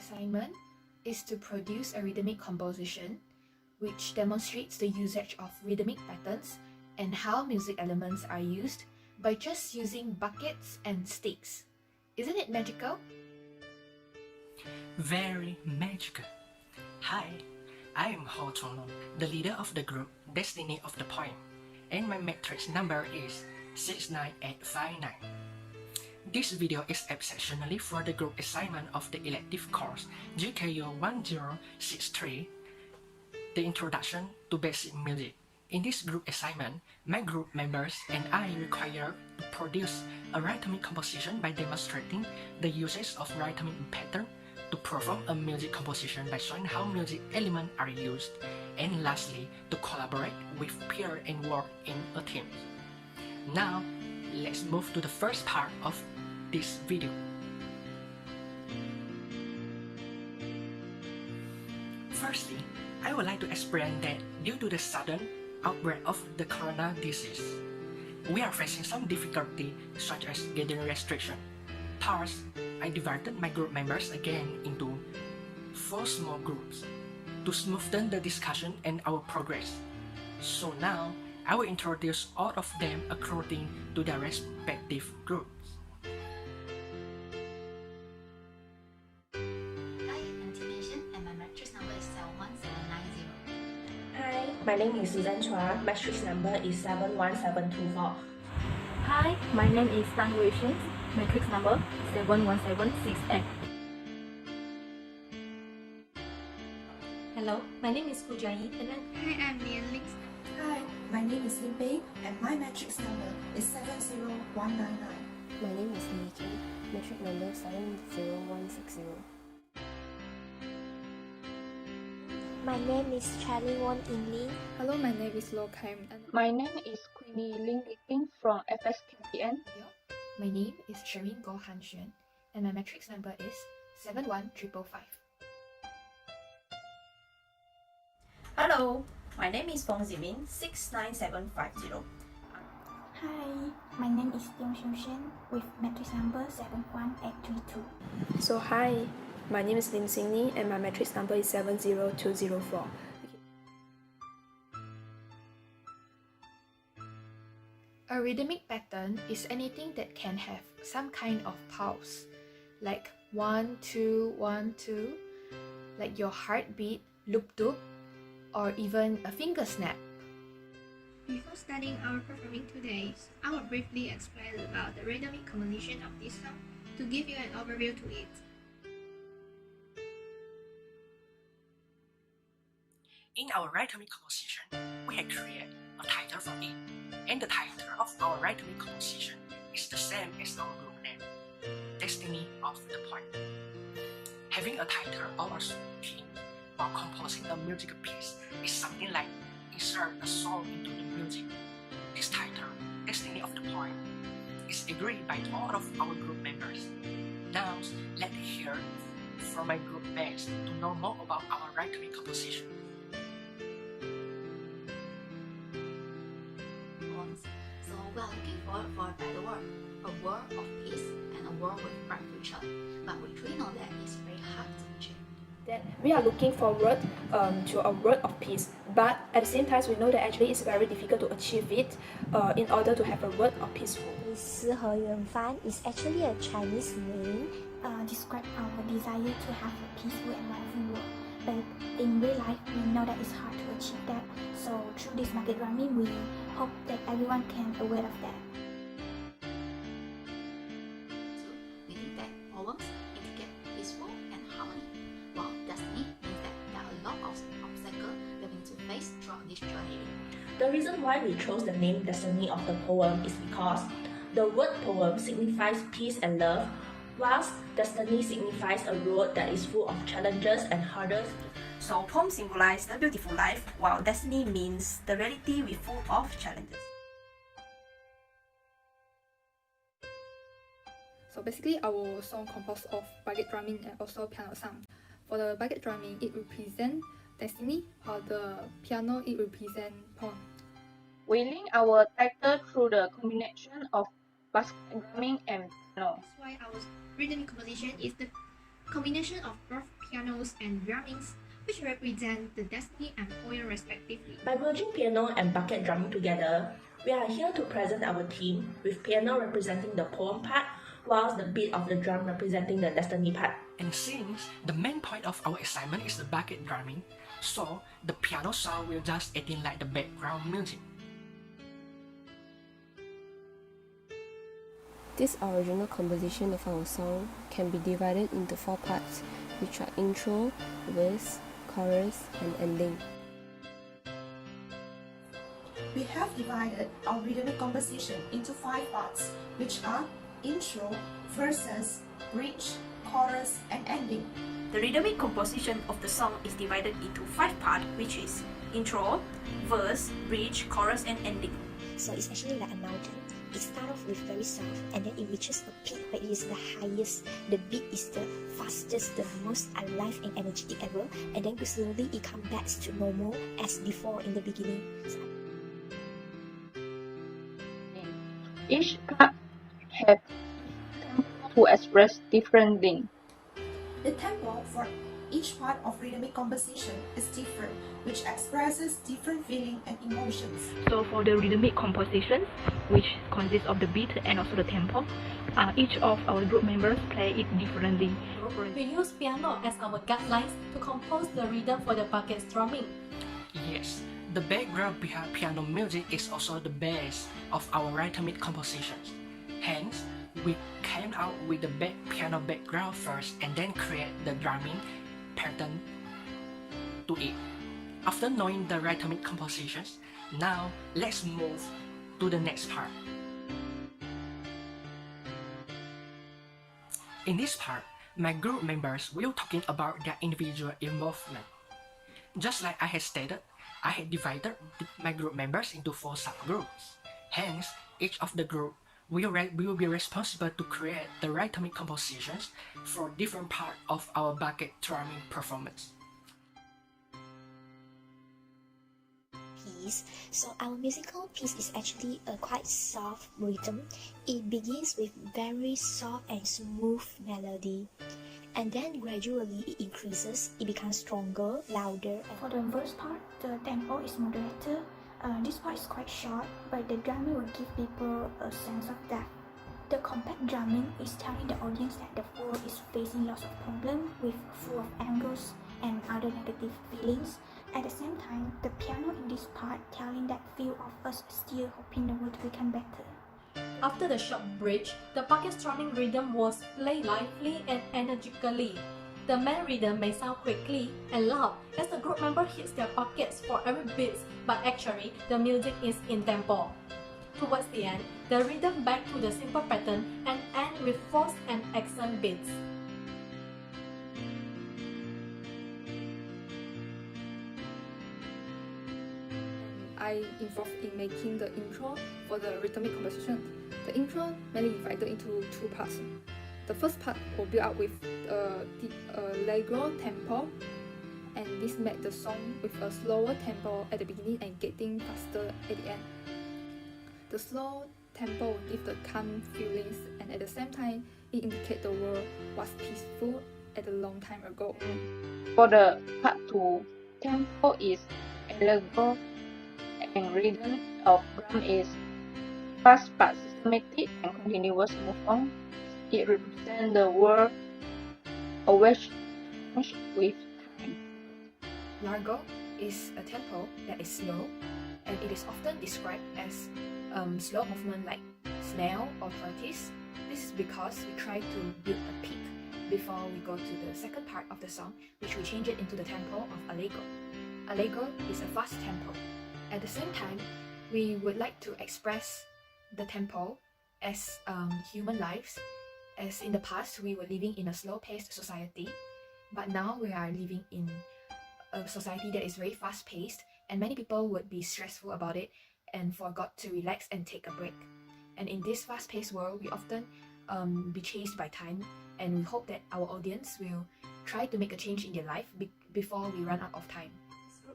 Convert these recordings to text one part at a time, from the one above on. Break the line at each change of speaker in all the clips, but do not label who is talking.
assignment is to produce a rhythmic composition which demonstrates the usage of rhythmic patterns and how music elements are used by just using buckets and sticks. Isn't it magical?
Very magical. Hi, I am Ho Chung Long, the leader of the group Destiny of the Poem, and my matrix number is 69859. This video is exceptionally for the group assignment of the elective course GKU 1063, the Introduction to Basic Music. In this group assignment, my group members and I require to produce a rhythmic composition by demonstrating the usage of rhythmic pattern, to perform a music composition by showing how music elements are used, and lastly, to collaborate with peers and work in a team. Now, let's move to the first part of this video. Firstly, I would like to explain that due to the sudden outbreak of the corona disease, we are facing some difficulty such as gathering restriction. Thus, I divided my group members again into 4 small groups to smoothen the discussion and our progress. So now, I will introduce all of them according to their respective groups.
Hi, I'm Tination and my matrix number is 71790.
Hi, my name is Susan Chua. Matrix number is 71724.
Hi, my name is Tan Wei Shin. Matrix number 7176F.
Hello, my name is Pujayi and
Hi, I'm Lian Ling.
Hi, my name is Lin Bei and my matrix number is 70199.
My name is Nikki, matrix number 70160.
My name is Charlie Won In Lee.
Hello, my name is Lo Kaim.
My name is Queenie Ling Ing from FSKPN.
My name is Shereen Goh Han Xuan and my matrix number is 71555.
hello, my name is Fong Zimin 69750.
Hi, my name is Tiong Xiu Shen with matrix number 71832.
So hi, my name is Lim Xing Ni and my matrix number is 70204.
A rhythmic pattern is anything that can have some kind of pulse, like 1, 2, 1, 2, like your heartbeat, loop-doop, or even a finger snap.
Before starting our performing today, I will briefly explain about the rhythmic composition of this song to give you an overview to it.
In our rhythmic composition, we have created a title for it, and the title of our rhythmic composition is the same as our group name, Destiny of the Poem. Having a title or a theme while composing a musical piece is something like insert a song into the music. This title, Destiny of the Poem, is agreed by all of our group members. Now, let's hear from my group mates to know more about our rhythmic composition.
So we are looking forward for a better world, a world of peace and a world with bright future. But we truly know that it's very hard to achieve.
That we are looking forward to a world of peace, but at the same time we know that actually it's very difficult to achieve it in order to have a world of peaceful.
诗和远方 is actually a Chinese name. Describe our desire to have a peaceful and wonderful world. But in real life, we know that it's hard to achieve that. So through this market drumming, we hope that everyone can aware of that.
So we think that poems indicate peaceful and harmony, while destiny means that there are a lot of obstacles that we need to face throughout this journey.
The reason why we chose the name Destiny of the Poem is because the word poem signifies peace and love, whilst destiny signifies a road that is full of challenges and hurdles.
So poem symbolizes the beautiful life, while destiny means the reality with full of challenges.
So basically, our song composed of bucket drumming and also piano sound. For the bucket drumming, it represents destiny, while the piano, it represents poem.
We link our title through the combination of bucket drumming and piano.
That's why our rhythmic composition is the combination of both pianos and drummings, which represent the destiny and poem respectively.
By merging piano and bucket drumming together, we are here to present our theme, with piano representing the poem part, whilst the beat of the drum representing the destiny part.
And since the main point of our assignment is the bucket drumming, so the piano sound will just act in like the background music.
This original composition of our song can be divided into 4 parts, which are intro, verse, chorus, and ending.
We have divided our rhythmic composition into 5 parts, which are intro, verses, bridge, chorus, and ending.
The rhythmic composition of the song is divided into 5 parts, which is intro, verse, bridge, chorus, and ending.
So it's actually like a mountain. It starts off with very soft and then it reaches a peak where it is the highest. The beat is the fastest, the most alive and energetic ever, and then slowly it comes back to normal as before in the beginning.
Each part has to express different things.
The tempo for each part of rhythmic composition is different, which expresses different feeling and emotions.
So for the rhythmic composition, which consists of the beat and also the tempo, each of our group members play it differently.
We use piano as our guidelines to compose the rhythm for the bucket drumming.
Yes, the background behind piano music is also the base of our rhythmic compositions. Hence, we came out with the piano background first and then create the drumming pattern to it. After knowing the rhythmic compositions, now let's move to the next part. In this part, my group members will talking about their individual involvement. Just like I had stated, I had divided my group members into 4 subgroups. Hence, each of the group will be responsible to create the rhythmic compositions for different parts of our bucket drumming performance.
So our musical piece is actually a quite soft rhythm. It begins with very soft and smooth melody, and then gradually it increases, it becomes stronger, louder. For the verse part, the tempo is moderated. This part is quite short, but the drumming will give people a sense of depth. The compact drumming is telling the audience that the world is facing lots of problems with full of angers and other negative feelings. At the same time, the piano in this part telling that few of us still hoping the world to become better.
After the short bridge, the bucket drumming rhythm was played lively and energetically. The main rhythm may sound quickly and loud as the group member hits their buckets for every beat, but actually the music is in tempo. Towards the end, the rhythm back to the simple pattern and end with force and accent beats.
I involved in making the intro for the rhythmic composition. The intro mainly divided into 2 parts. The first part will build up with the allegro tempo, and this made the song with a slower tempo at the beginning and getting faster at the end. The slow tempo will give the calm feelings, and at the same time, it indicates the world was peaceful at a long time ago.
For the part 2, tempo is allegro and rhythm of drum is fast but systematic and continuous move on. It represents the world always with time.
Largo is a tempo that is slow, and it is often described as slow movement like snail or tortoise. This is because we try to build a peak before we go to the second part of the song, which we change it into the tempo of allegro. Allegro is a fast tempo. At the same time, we would like to express the tempo as human lives. As in the past, we were living in a slow-paced society, but now we are living in a society that is very fast-paced, and many people would be stressful about it and forgot to relax and take a break. And in this fast-paced world, we often be chased by time, and we hope that our audience will try to make a change in their life before we run out of time.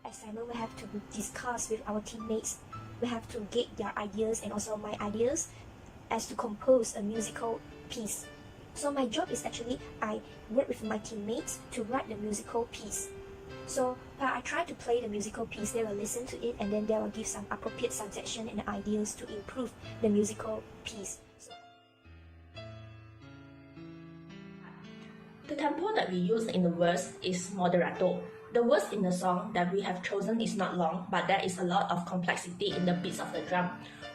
Assignment we have to discuss with our teammates. We have to get their ideas and also my ideas as to compose a musical piece. So my job is actually I work with my teammates to write the musical piece. So while I try to play the musical piece, they will listen to it and then they will give some appropriate suggestion and ideas to improve the musical piece.
The tempo that we use in the verse is moderato. The words in the song that we have chosen is not long, but there is a lot of complexity in the beats of the drum.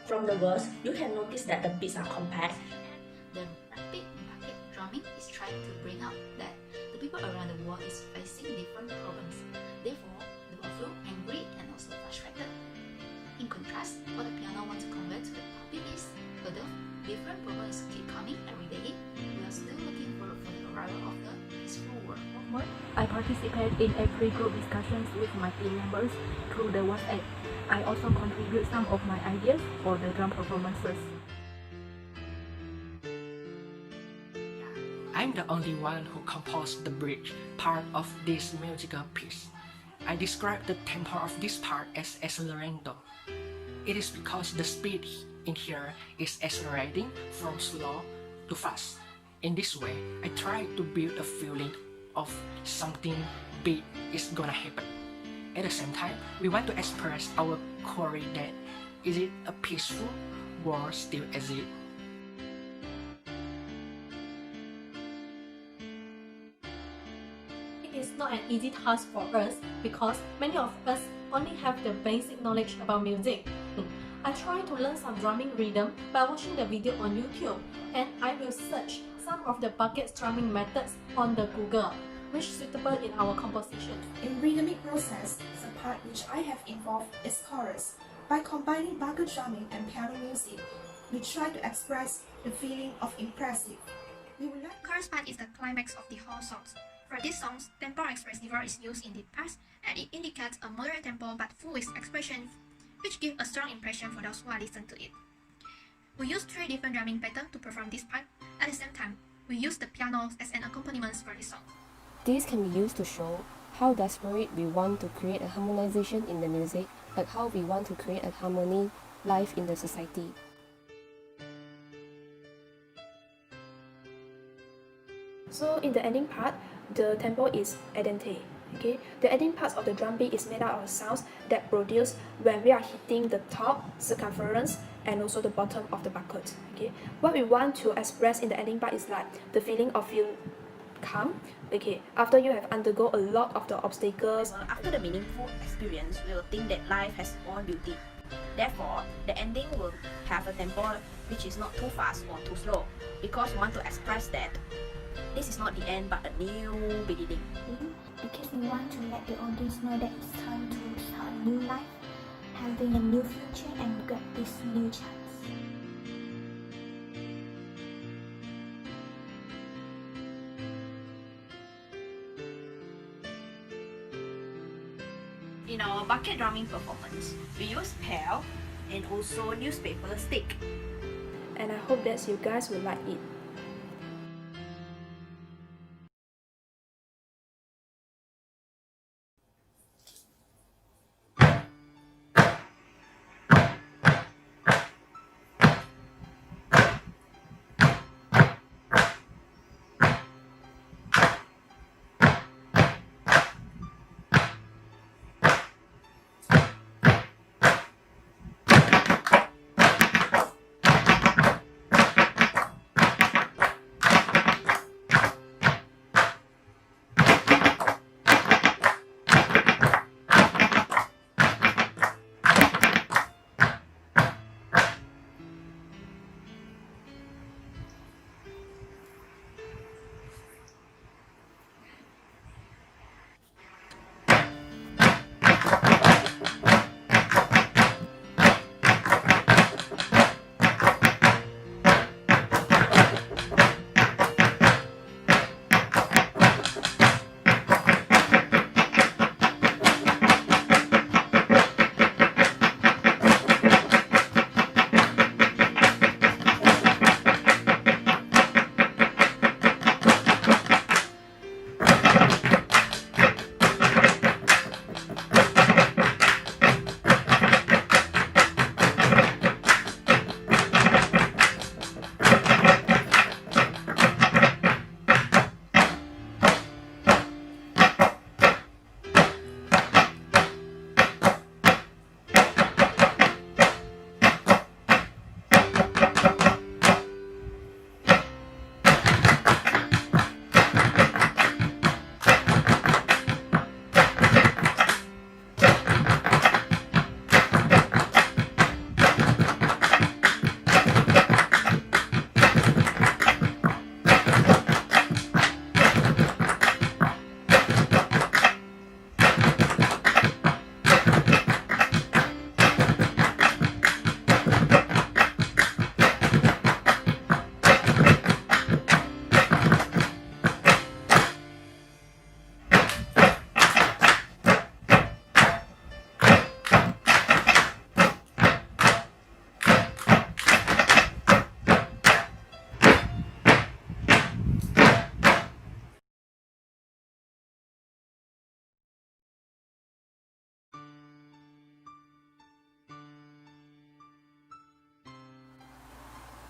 From the verse, you can notice that the beats are compact.
The rapid bucket drumming is trying to bring out that the people around the world is facing different problems. Therefore, they will feel angry and also frustrated. In contrast, what the piano wants to convey to the public is, although different problems keep coming every day, we are still looking forward for the arrival of the peaceful world.
I participate in every group discussions with my team members through the WhatsApp. I also contribute some of my ideas for the drum performances.
I'm the only one who composed the bridge part of this musical piece. I describe the tempo of this part as accelerando. It is because the speed in here is accelerating from slow to fast. In this way, I try to build a feeling of something big is gonna happen. At the same time, we want to express our query that is it a peaceful war still exist?
It is not an easy task for us because many of us only have the basic knowledge about music. I try to learn some drumming rhythm by watching the video on YouTube, and I will search some of the bucket strumming methods on the Google, which is suitable in our composition.
In rhythmic process, the part which I have involved is chorus. By combining bucket drumming and piano music, we try to express the feeling of impressive. We would like
Chorus part is the climax of the whole songs. For these songs, tempo expressiva is used in the past and it indicates a moderate tempo but full with expression, which give a strong impression for those who are listen to it. We use 3 different drumming patterns to perform this part. At the same time, we use the piano as an accompaniment for this song.
These can be used to show how desperate we want to create a harmonization in the music, like how we want to create a harmony life in the society.
So in the ending part, the tempo is andante. Okay, the ending parts of the drum beat is made out of sounds that produce when we are hitting the top, circumference, and also the bottom of the bucket. Okay, what we want to express in the ending part is like the feeling of feel calm. Okay, after you have undergo a lot of the obstacles.
After the meaningful experience, we will think that life has own beauty. Therefore, the ending will have a tempo which is not too fast or too slow, because we want to express that this is not the end but a new beginning.
Because we want to let the audience know that it's time to start a new life, having a new future and get this new chance.
In our bucket drumming performance, we use pail and also newspaper stick.
And I hope that you guys will like it.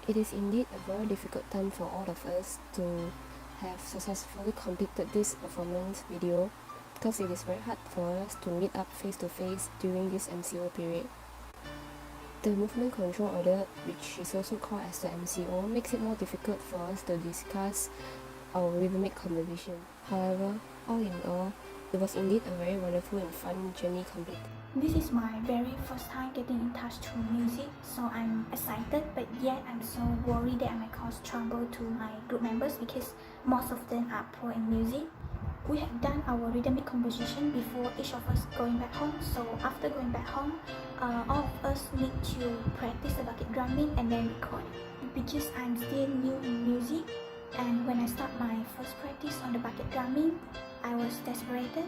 It is indeed a very difficult time for all of us to have successfully completed this performance video because it is very hard for us to meet up face to face during this MCO period. The movement control order, which is also called as the MCO, makes it more difficult for us to discuss our rhythmic composition. However, all in all, it was indeed a very wonderful and fun journey completed.
This is my very first time getting in touch to music, so I'm excited, but yet I'm so worried that I might cause trouble to my group members because most of them are poor in music. We have done our rhythmic composition before each of us going back home, so after going back home, all of us need to practice the bucket drumming and then record. Because I'm still new in music, and when I start my first practice on the bucket drumming, I was desperate.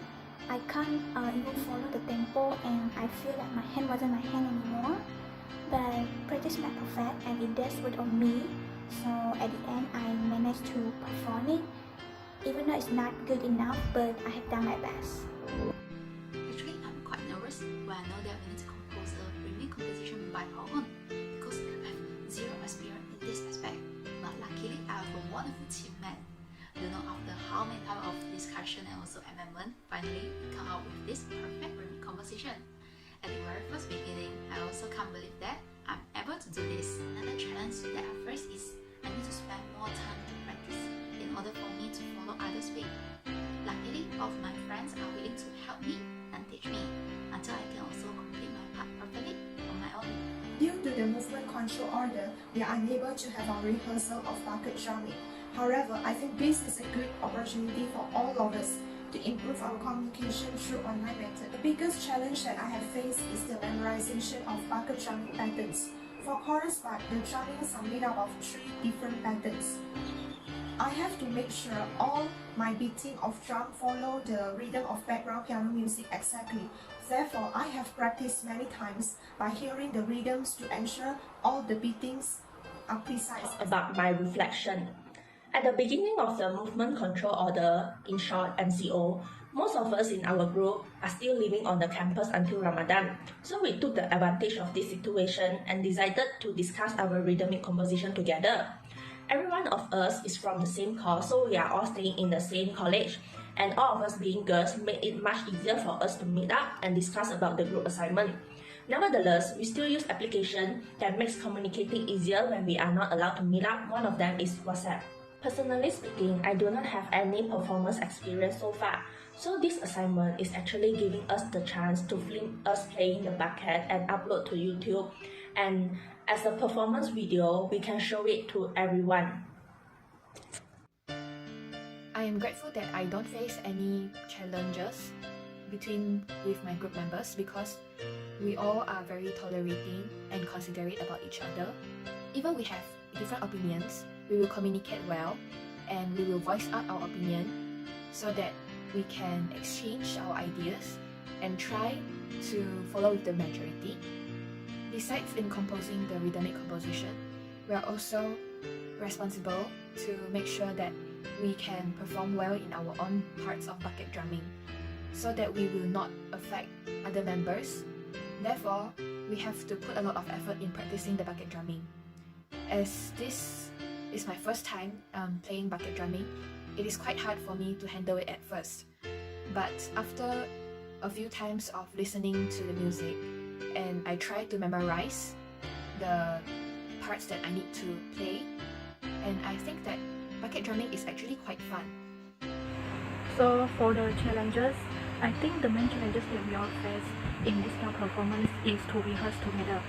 I can't even follow the tempo, and I feel like my hand wasn't my hand anymore. But I practiced my perfect, and it does good on me. So at the end, I managed to perform it. Even though it's not good enough, but I have done my best.
Actually, I'm quite nervous when I know that we need to compose a rhythmic composition by our own because I have zero experience in this aspect. But luckily, I have a wonderful teammate. After how many times of discussion and also amendment, finally we come out with this perfect rhythmic composition. At the very first beginning, I also can't believe that I'm able to do this. Another challenge that I face is I need to spend more time to practice in order for me to follow others' way. Luckily, all of my friends are willing to help me and teach me until I can also complete my part perfectly on my own.
Due to the movement control order, we are unable to have our rehearsal of bucket drumming. However, I think this is a good opportunity for all of us to improve our communication through online method. The biggest challenge that I have faced is the memorization of bucket drumming patterns. For chorus part, the drummings are made up of 3 different patterns. I have to make sure all my beating of drum follow the rhythm of background piano music exactly. Therefore, I have practiced many times by hearing the rhythms to ensure all the beatings are precise.
About my reflection. At the beginning of the movement control order, in short MCO, most of us in our group are still living on the campus until Ramadan. So we took the advantage of this situation and decided to discuss our rhythmic composition together. Every one of us is from the same course, so we are all staying in the same college. And all of us being girls made it much easier for us to meet up and discuss about the group assignment. Nevertheless, we still use application that makes communicating easier when we are not allowed to meet up. One of them is WhatsApp. Personally speaking, I do not have any performance experience so far, so this assignment is actually giving us the chance to film us playing the bucket and upload to YouTube, and as a performance video, we can show it to everyone.
I am grateful that I don't face any challenges with my group members because we all are very tolerating and considerate about each other. Even we have different opinions, we will communicate well and we will voice out our opinion so that we can exchange our ideas and try to follow with the majority. Besides in composing the rhythmic composition, we are also responsible to make sure that we can perform well in our own parts of bucket drumming so that we will not affect other members. Therefore, we have to put a lot of effort in practicing the bucket drumming. As this is my first time playing bucket drumming, it is quite hard for me to handle it at first. But after a few times of listening to the music and I try to memorize the parts that I need to play, and I think that bucket drumming is actually quite fun.
So for the challenges, I think the main challenges that we all face in this kind of performance is to rehearse together.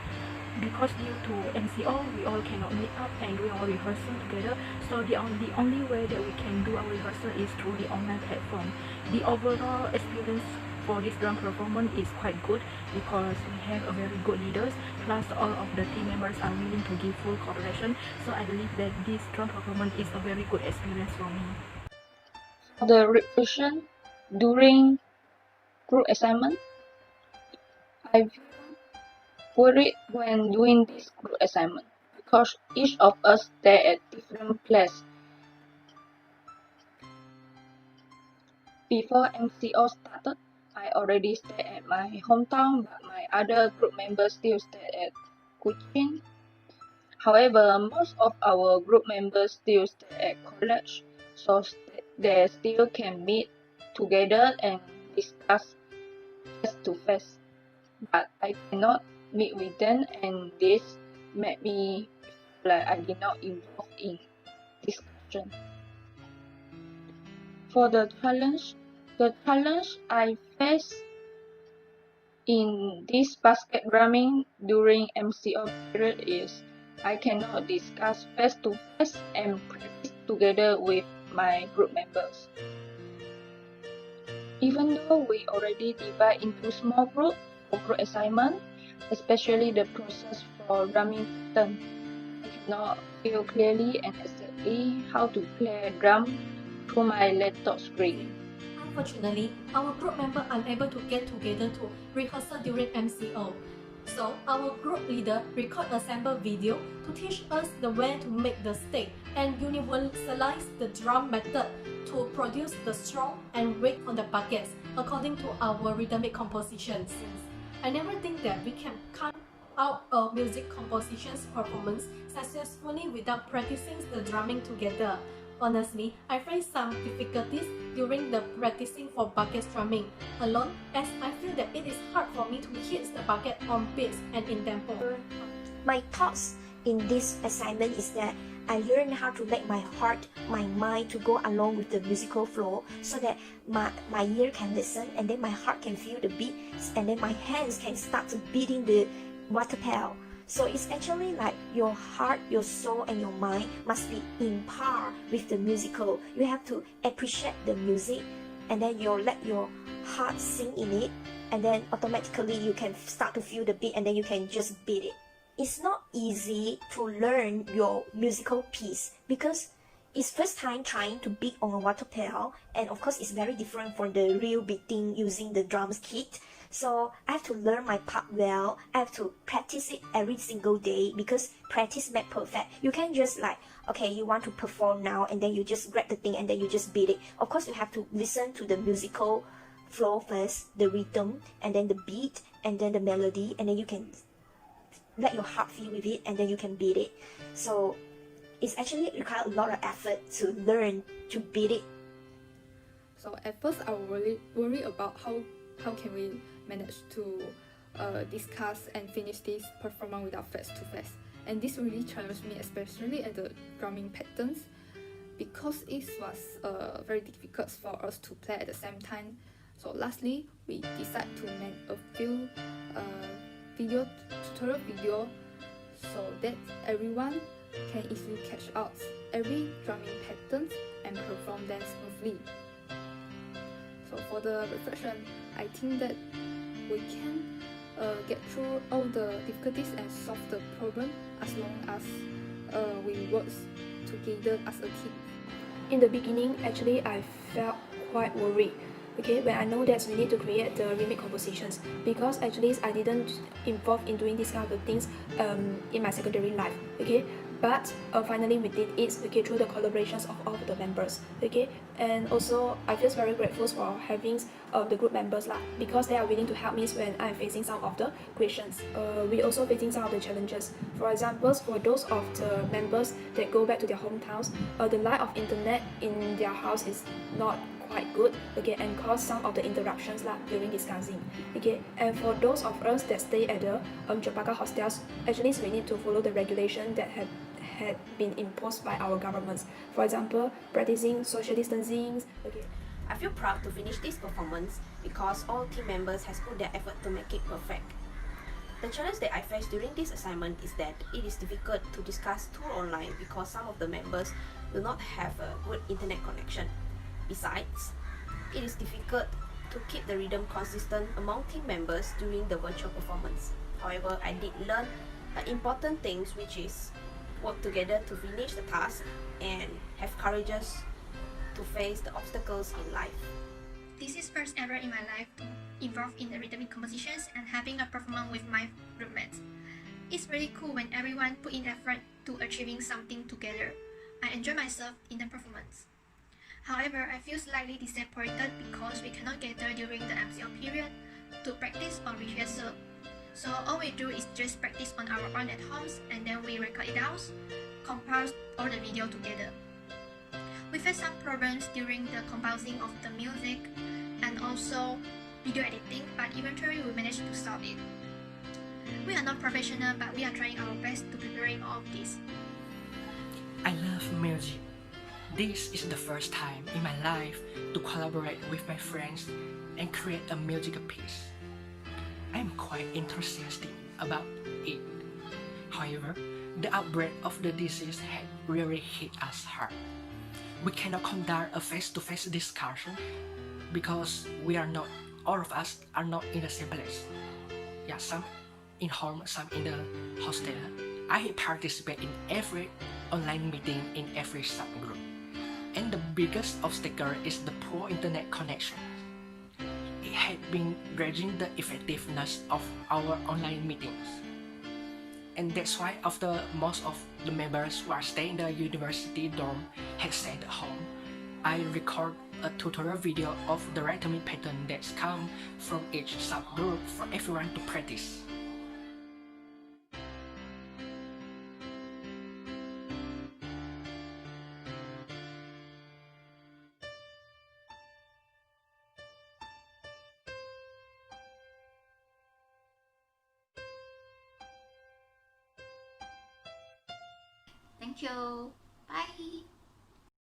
Because due to MCO, we all cannot meet up and do our rehearsal together. So the only way that we can do our rehearsal is through the online platform. The overall experience for this drum performance is quite good because we have a very good leaders, plus all of the team members are willing to give full cooperation. So I believe that this drum performance is a very good experience for me.
For the revision during group assignment, I worried when doing this group assignment because each of us stay at different places. Before MCO started, I already stayed at my hometown, but my other group members still stayed at Kuching. However, most of our group members still stay at college, so they still can meet together and discuss face to face. But I cannot meet with them, and this made me feel like I did not involve in discussion. For the challenge I faced in this basket drumming during MCO period is I cannot discuss face to face and practice together with my group members. Even though we already divide into small groups for group assignment, especially the process for drumming pattern, I cannot feel clearly and exactly how to play drum through my laptop screen.
Unfortunately, our group members are unable to get together to rehearsal during MCO. So, our group leader record a sample video to teach us the way to make the stick and universalize the drum method to produce the strong and weight on the buckets according to our rhythmic compositions. I never think that we can come out a music compositions performance successfully without practicing the drumming together. Honestly, I faced some difficulties during the practicing for bucket strumming alone, as I feel that it is hard for me to hit the bucket on beats and in tempo.
My thoughts in this assignment is that I learned how to let my heart, my mind to go along with the musical flow so that my ear can listen and then my heart can feel the beat and then my hands can start to beating the water pail. So it's actually like your heart, your soul, and your mind must be in par with the musical. You have to appreciate the music, and then you let your heart sing in it, and then automatically you can start to feel the beat, and then you can just beat it. It's not easy to learn your musical piece because it's first time trying to beat on a water pail, and of course it's very different from the real beating using the drums kit. So I have to learn my part well. I have to practice it every single day because practice makes perfect. You can't just like, okay, you want to perform now and then you just grab the thing and then you just beat it. Of course, you have to listen to the musical flow first, the rhythm, and then the beat, and then the melody, and then you can let your heart feel with it and then you can beat it. So it's actually require a lot of effort to learn to beat it.
So at first I was really worried about how can we manage to discuss and finish this performance without face to face, and this really challenged me, especially at the drumming patterns, because it was very difficult for us to play at the same time. So lastly, we decided to make a few tutorial video so that everyone can easily catch out every drumming pattern and perform them smoothly. So for the reflection, I think that we can get through all the difficulties and solve the problem as long as we work together as a team.
In the beginning, actually, I felt quite worried. Okay, when I know that we need to create the rhythmic compositions, because actually I didn't involve in doing these kind of things in my secondary life. Okay, but finally we did it, okay, through the collaborations of all the members. Okay, and also I feel very grateful for having the group members lah, because they are willing to help me when I'm facing some of the questions. We also facing some of the challenges. For example, for those of the members that go back to their hometowns, the line of internet in their house is not quite good, okay, and cause some of the interruptions during discussing. Okay, and for those of us that stay at the Jakarta hostels, actually we need to follow the regulation that had been imposed by our governments. For example, practicing social distancing. Okay,
I feel proud to finish this performance because all team members has put their effort to make it perfect. The challenge that I faced during this assignment is that it is difficult to discuss through online because some of the members do not have a good internet connection. Besides, it is difficult to keep the rhythm consistent among team members during the virtual performance. However, I did learn important things, which is work together to finish the task and have courage to face the obstacles in life.
This is first ever in my life to involve in the rhythmic compositions and having a performance with my roommates. It's really cool when everyone put in effort to achieving something together. I enjoy myself in the performance. However, I feel slightly disappointed because we cannot gather during the MCO period to practice or rehearsal. So all we do is just practice on our own at homes, and then we record it down, compile all the video together. We faced some problems during the composing of the music and also video editing, but eventually we managed to solve it. We are not professional, but we are trying our best to preparing all of this.
I love music. This is the first time in my life to collaborate with my friends and create a musical piece. I am quite enthusiastic about it. However, the outbreak of the disease had really hit us hard. We cannot conduct a face-to-face discussion because all of us are not in the same place. Yeah, some in home, some in the hostel. I participate in every online meeting in every subgroup. And the biggest obstacle is the poor internet connection. It had been dragging the effectiveness of our online meetings. And that's why after most of the members who are staying in the university dorm had stayed at home, I record a tutorial video of the rhythmic pattern that's come from each subgroup for everyone to practice.
Thank you. Bye.